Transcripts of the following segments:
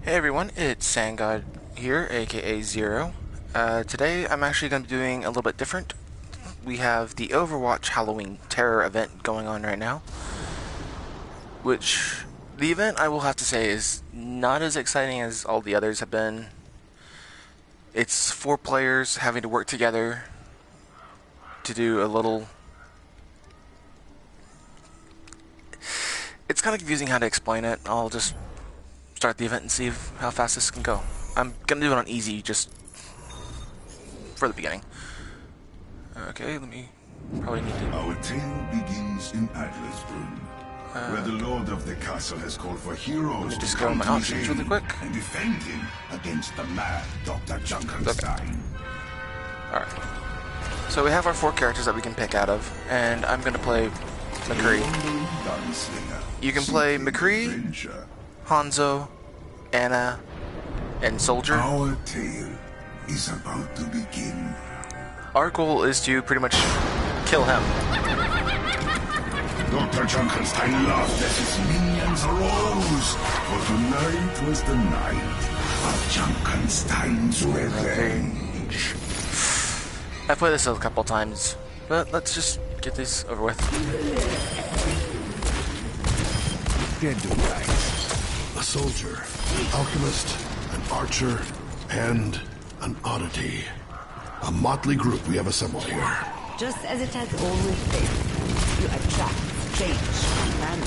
Hey everyone, it's SandGod here, aka Zero. Today I'm actually going to be doing a little bit different. We have the Overwatch Halloween Terror event going on right now, which the event, I will have to say, is not as exciting as all the others have been. It's 4 players having to work together to do a little... It's kind of confusing how to explain it. I'll just start the event and see how fast this can go. I'm gonna do it on easy, just for the beginning. Okay, let me probably need to... Our tale begins in Adlersbrunn, where the lord of the castle has called for heroes to just go come in my to his options aid really quick. and defend him against the mad Dr. Junkenstein. Okay. Alright. So we have our 4 characters that we can pick out of, and I'm gonna play McCree. You can play McCree, Hanzo, Anna, and Soldier. Our tale is about to begin. Our goal is to pretty much kill him. Dr. Junkenstein laughed as his minions rose, for tonight was the night of Junkenstein's revenge. I've played this a couple times, but let's just get this over with. A soldier, alchemist, an archer, and an oddity. A motley group we have assembled here. Just as it has always been, you attract change and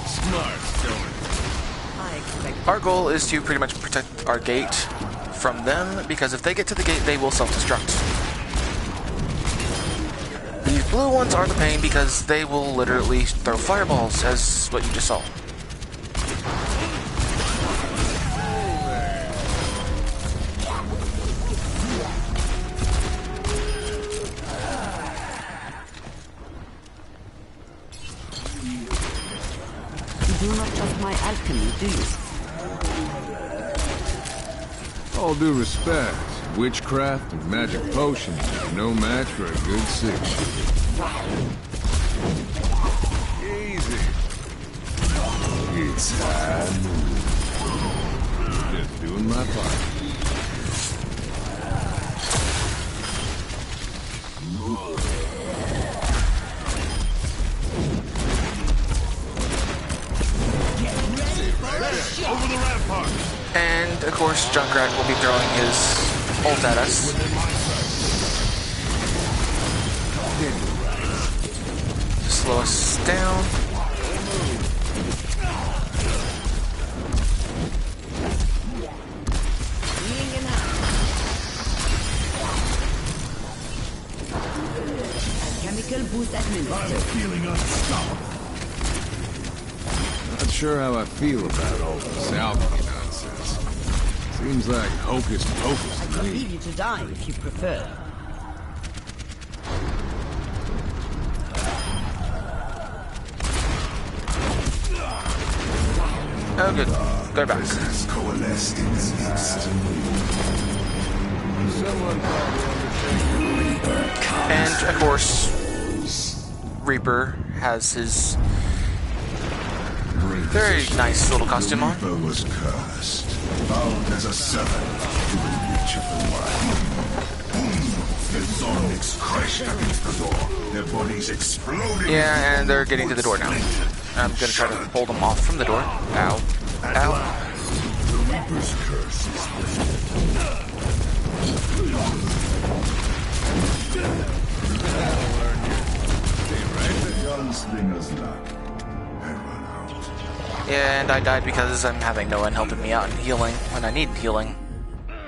Smart, I expect Our goal is to pretty much protect our gate from them, because if they get to the gate, they will self-destruct. These blue ones are the pain because they will literally throw fireballs, as what you just saw. you do not trust my alchemy, do you? All due respect, witchcraft and magic potions are no match for a good six. Easy. It's time. Just doing my part. over the rampart! And, of course, Junkrat will be throwing his ult at us. To slow us down. Being in hand. Chemical boost administered. Feeling unstoppable. Not sure how I feel about all this alchemy nonsense. Seems like hocus pocus I to can me. leave you to die if you prefer. Oh, good. They're back. Has coalesced in the midst. And, of course, Reaper has his very nice little costume on. Reaper was cursed, bound as a servant to the reach of the wild. The zombies crashed against the door, their bodies exploding. Yeah, and they're getting to the door now. I'm gonna try to hold them off from the door. Ow. Ow. The Reaper's curse is lifted. Gunslinger's luck had run out. Yeah, and I died because I'm having no one helping me out and healing when I need healing.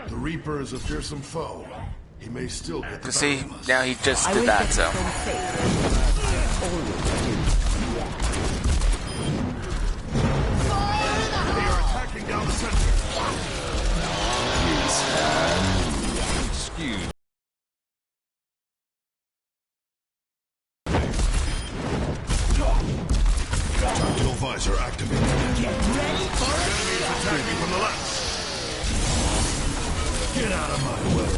The Reaper is a fearsome foe. He may still get the You see, better of us. now he just I did will that, get so. from safe. Always do. They are attacking down the center. Excuse Tactical visor activated. Get ready for Enemies attacking from the left. Get out of my way.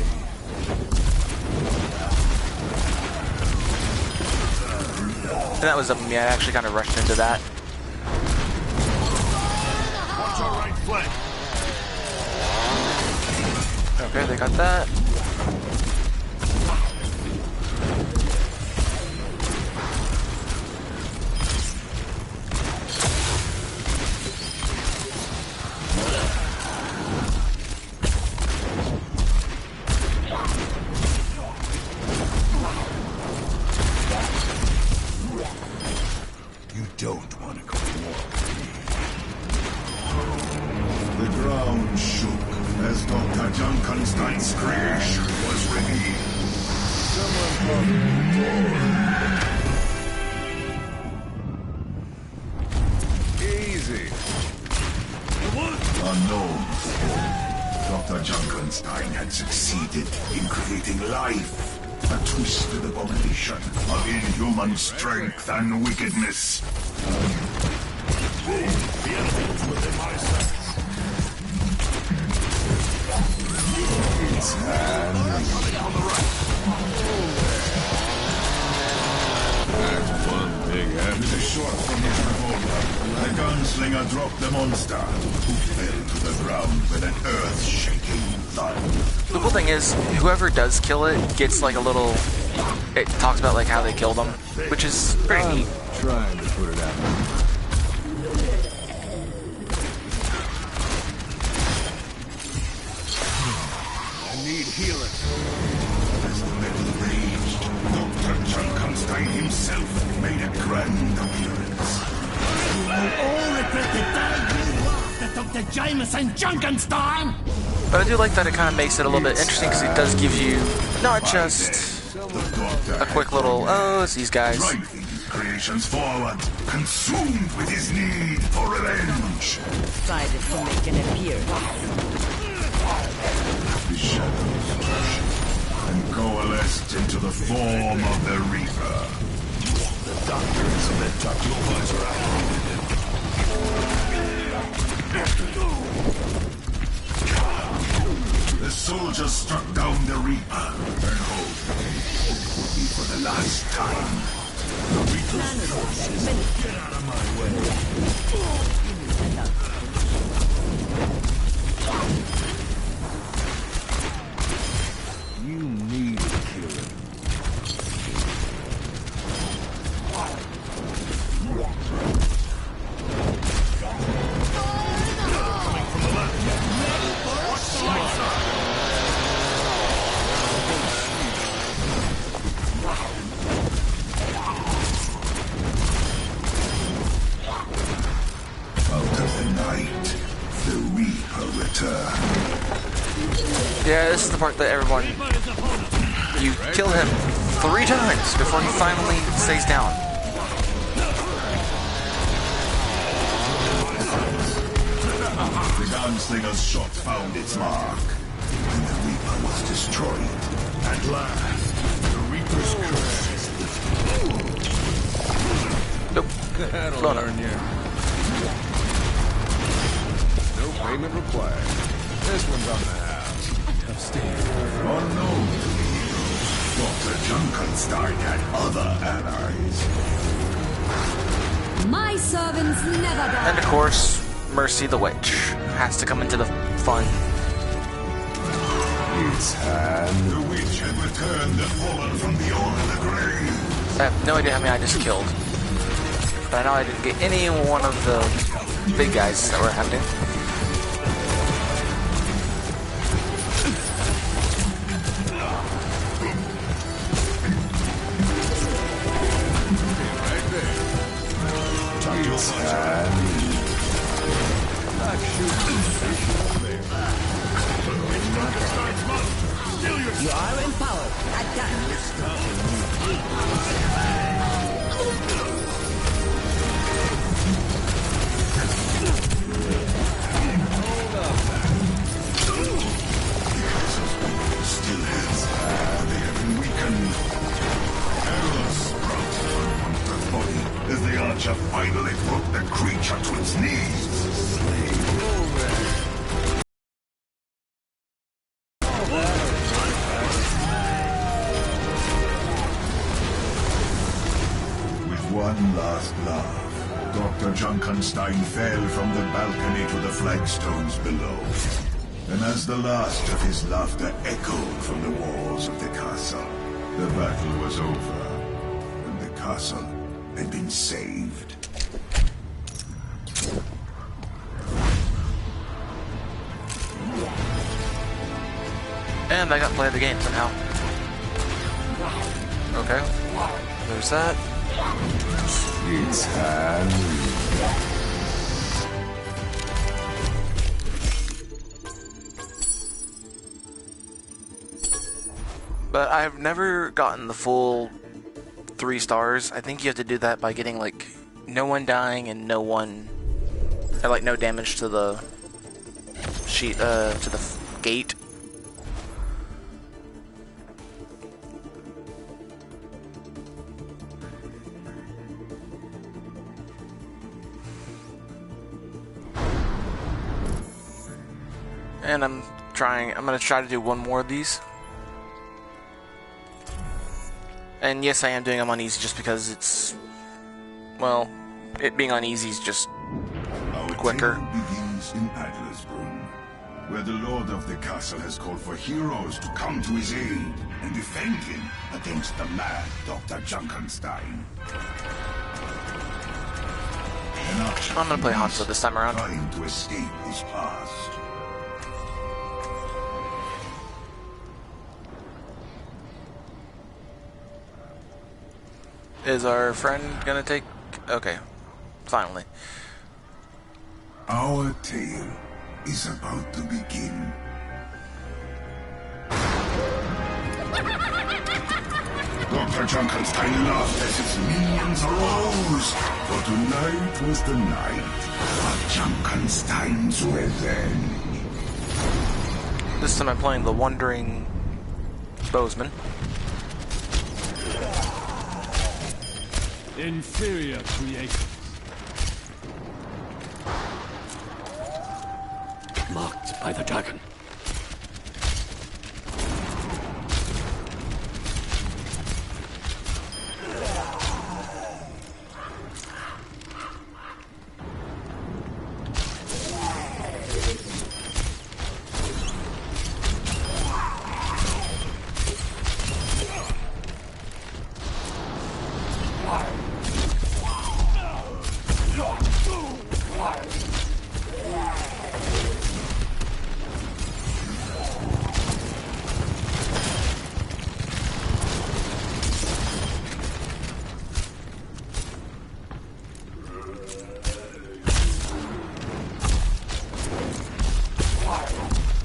And that was me. I actually kind of rushed into that. our right flank. Okay, they got that. You don't want to go to war. The ground shook as Dr. Junkenstein's creation was revealed. Someone probably easy. Unknown. Dr. Junkenstein had succeeded in creating life. A twisted abomination of inhuman strength and wickedness. The enemy is within my sights. Its hand. That's one big happy. With a shot from his revolver, the gunslinger dropped the monster, who fell to the ground with an earth-shaking thud. The cool thing is, whoever does kill it gets like a little. It talks about like how they killed them, which is pretty neat. Trying to put it out. I need healing. As the battle raged, Dr. Junkenstein himself made a grand appearance. All regret the day you laughed at Dr. Jameson Junkenstein! But I do like that it kind of makes it a little bit interesting because it does give you not just a quick little, oh, it's these guys. Driving his creations forward, consumed with his need for revenge. Decided to make an appearance. The shadows rushed and coalesced into the form of the Reaper. The doctor is a bit tough. Your boys are The soldiers struck down the Reaper and hoped it would be for the last time. The Reaper's forces get out of my way. You need to kill him. Out of the night, the Reaper returned. Yeah, this is the part that everyone. You kill him 3 times before he finally stays down. The gunslinger's shot found its mark, and the Reaper was destroyed. At last, the Reaper's curse is lifted. Nope. That'll Blown up. learn you. No payment required. This one's on the house. Tough stand. Unknown to the heroes, Dr. Junkenstein had other allies. My servants never die. And of course, Mercy the Witch has to come into the fun. Its hand. The witch had returned the fallen from beyond the grave. I have no idea how many I just killed. But I know I didn't get any one of the big guys that were happening. Its hand. You are empowered. Attack. Still his hand. They have been weakened. Arrows sprout from Monster's body as the archer finally put the creature to its knees. With one last laugh, Dr. Junkenstein fell from the balcony to the flagstones below. And as the last of his laughter echoed from the walls of the castle, the battle was over, and the castle had been saved. And I got to play the game somehow. Okay. There's that. It's Halloween. But I've never gotten the full 3 stars. I think you have to do that by getting like no one dying and no damage to the sheet to the gate. And I'm gonna try to do one more of these. And yes, I am doing them on easy just because it's, well, it being on easy is just quicker. Our tale begins in Adlersbrunn, where the lord of the castle has called for heroes to come to his aid and defend him against the mad Dr. Junkenstein. I'm gonna play Hanzo this time around. Trying to escape his past. Is our friend gonna take... Okay, finally. Our tale is about to begin. Dr. Junkenstein laughed as his minions arose, for tonight was the night of Junkenstein's revenge. This time I'm playing the Wandering Bowsman. Inferior creations. Marked by the dragon.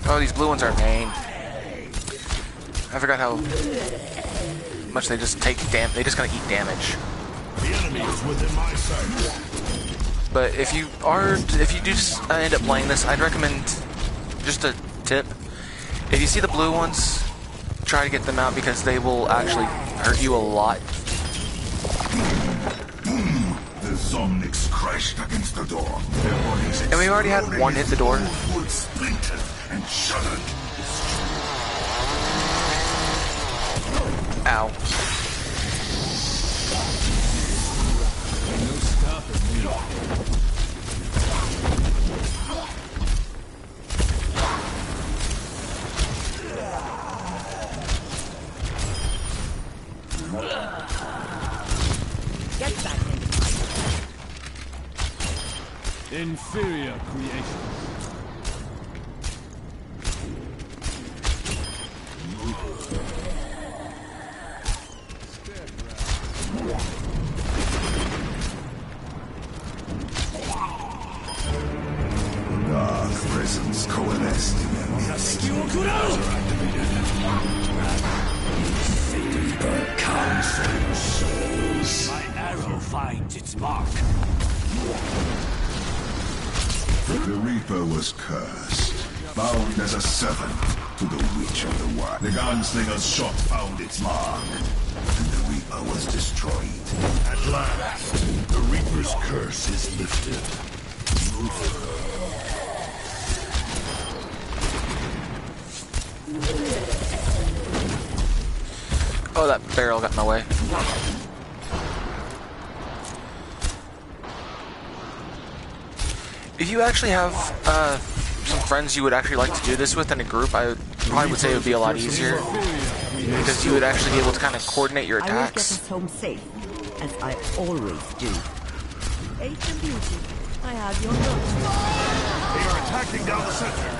Oh, these blue ones are a pain. I forgot how much they just take damage. They just kind of eat damage. The enemy is within my sight. But if you do just end up playing this, I'd recommend, just a tip, if you see the blue ones, try to get them out because they will actually hurt you a lot. The Zomniks crashed against the door. Their bodies And we already had one hit the door. wood splintered and shuddered. Ow. No stopping me. Get back in. Inferior creation. Dark presence coalesced in their midst. Council souls. My arrow finds its mark. The Reaper was cursed, bound as a servant to the Witch of the Wild. The gunslinger's shot found its mark, and the Reaper was destroyed. At last, the Reaper's curse is lifted. Oh, that barrel got in my way. If you actually have some friends you would actually like to do this with in a group, I probably would say it would be a lot easier because you would actually be able to kind of coordinate your I will get attacks. us home safe, as I always do. Age and beauty. I have your note. They are attacking down the center.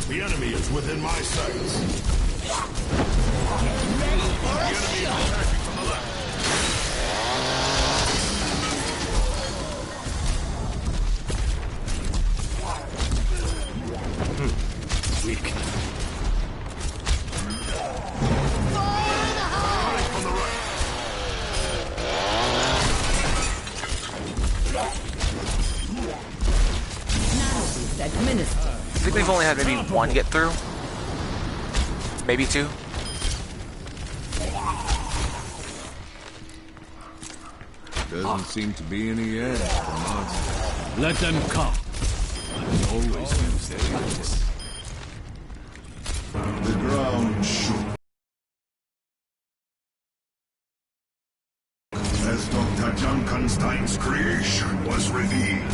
The enemy is within my sights. Weak. Administered. I think we've only had maybe one get through. Maybe two. Doesn't seem to be any end for monsters. Let them come. I always use this. The ground shook as Dr. Junkenstein's creation was revealed.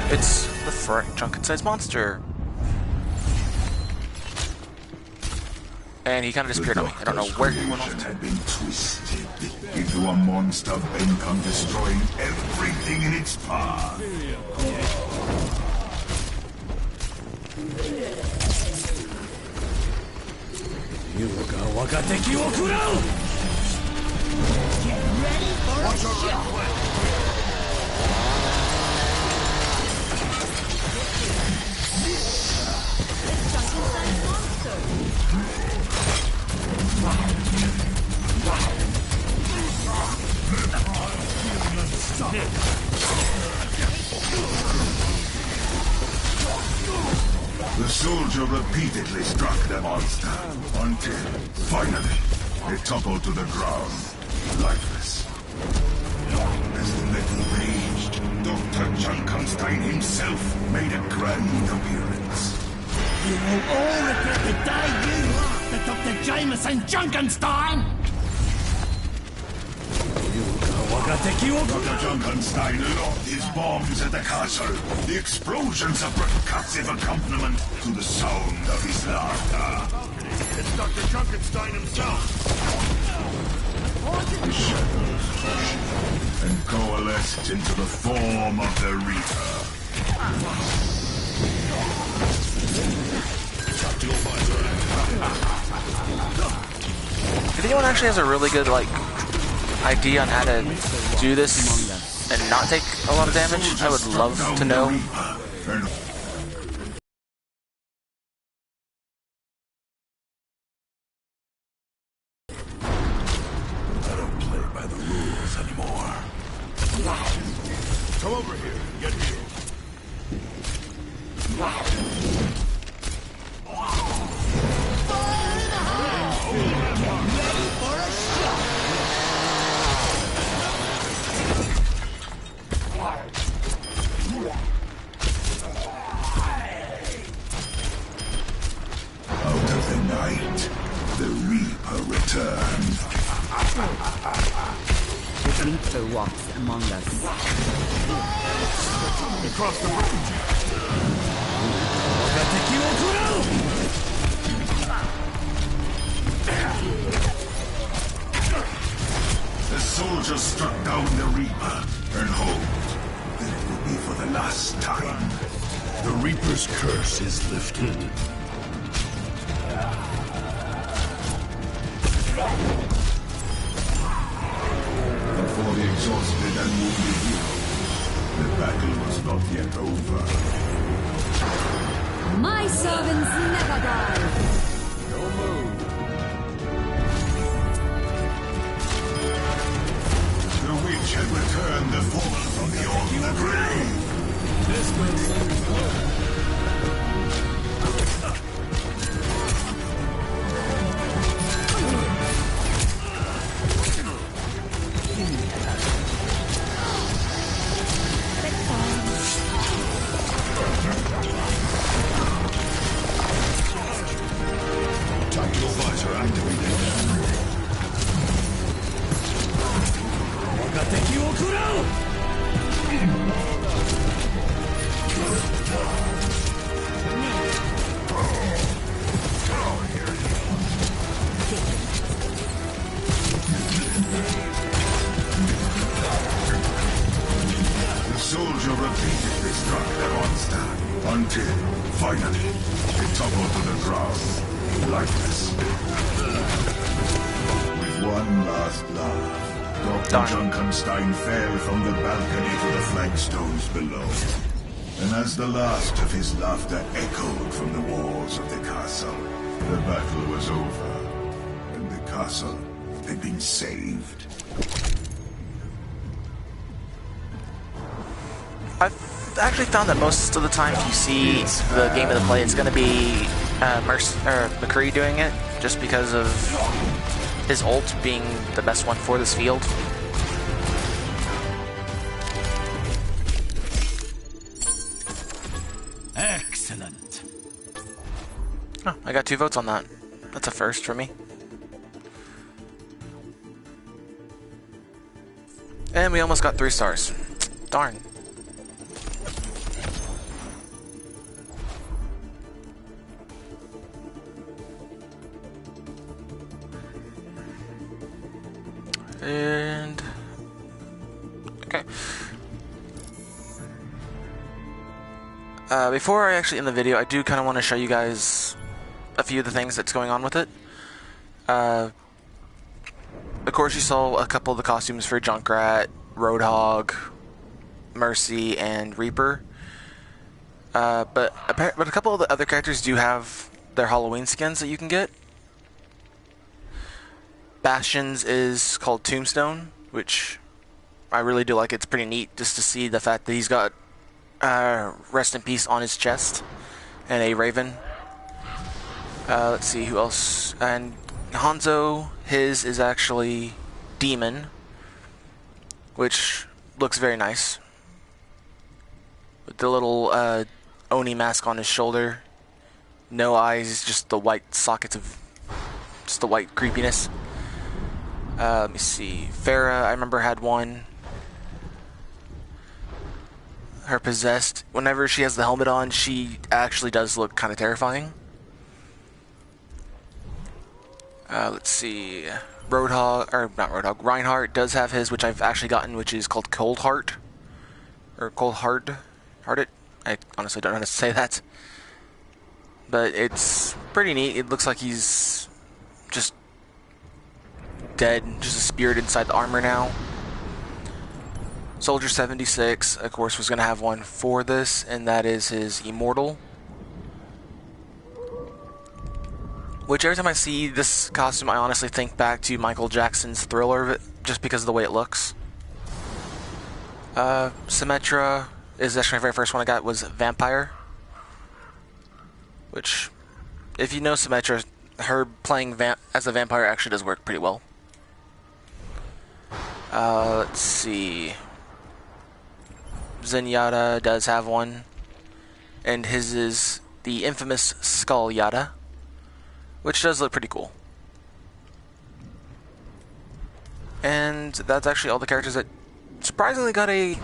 It's the Junkenstein's monster. And he kind of disappeared on me. I don't know where he went off to. Had been twisted into a monster bent on destroying everything in its path. The soldier repeatedly struck the monster until, finally, it toppled to the ground, lifeless. As the metal raged, Dr. Junkenstein himself made a grand appearance. You will all regret the day you laughed at Dr. Jameson Junkenstein! Dr. Junkenstein lobbed his bombs at the castle. The explosions a percussive accompaniment to the sound of his laughter. It's Dr. Junkenstein himself. The shadows pushed and coalesced into the form of the Reaper. If anyone actually has a really good, like, idea on how to do this and not take a lot of damage, I would love to know. I don't play by the rules anymore. Come over here. Get healed. Out of the night, the Reaper returned. The Reaper walks among us. Across the bridge. The soldiers struck down the Reaper and hoped that it would be for the last time. The Reaper's curse is lifted. But for the exhausted and wounded hero, the battle was not yet over. My servants never die. The witch had returned the fallen from beyond the grave. This makes sense. struck the monster until, finally, it toppled to the ground, lifeless. With one last laugh, Dr. Junkenstein fell from the balcony to the flagstones below. And as the last of his laughter echoed from the walls of the castle, the battle was over, and the castle had been saved. I've actually found that most of the time if you see the game of the play, it's going to be McCree doing it, just because of his ult being the best one for this field. Excellent. Oh, I got 2 votes on that. That's a first for me. And we almost got 3 stars. Darn. And okay. Before I actually end the video, I do kind of want to show you guys a few of the things that's going on with it. Of course, you saw a couple of the costumes for Junkrat, Roadhog, Mercy, and Reaper. But a couple of the other characters do have their Halloween skins that you can get. Bastion's is called Tombstone, which I really do like. It's pretty neat just to see the fact that he's got Rest in Peace on his chest and a Raven. Let's see who else. And Hanzo, his is actually Demon, which looks very nice. With the little Oni mask on his shoulder. No eyes, just the white sockets of just the white creepiness. Let me see. Farah, I remember had one. Her possessed. Whenever she has the helmet on, she actually does look kind of terrifying. Let's see. Roadhog, or not Roadhog, Reinhardt does have his, which I've actually gotten, which is called Cold Heart. Or Cold Hearted. I honestly don't know how to say that. But it's pretty neat. It looks like he's just dead, just a spirit inside the armor now. Soldier 76, of course, was going to have one for this, and that is his Immortal. Which every time I see this costume, I honestly think back to Michael Jackson's Thriller, just because of the way it looks. Symmetra is actually my very first one I got was Vampire. Which, if you know Symmetra, her playing as a vampire actually does work pretty well. Let's see. Zenyatta does have one, and his is the infamous Skull Yatta, which does look pretty cool. And that's actually all the characters that surprisingly got a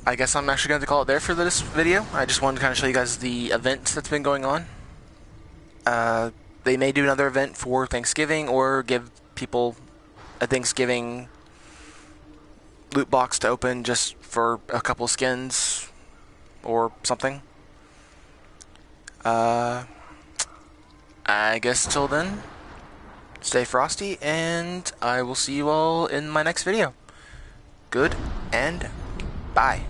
I guess I'm actually going to call it there for this video. I just wanted to kind of show you guys the events that's been going on. They may do another event for Thanksgiving or give people a Thanksgiving loot box to open just for a couple skins or something. I guess till then, stay frosty, and I will see you all in my next video. Good and bye.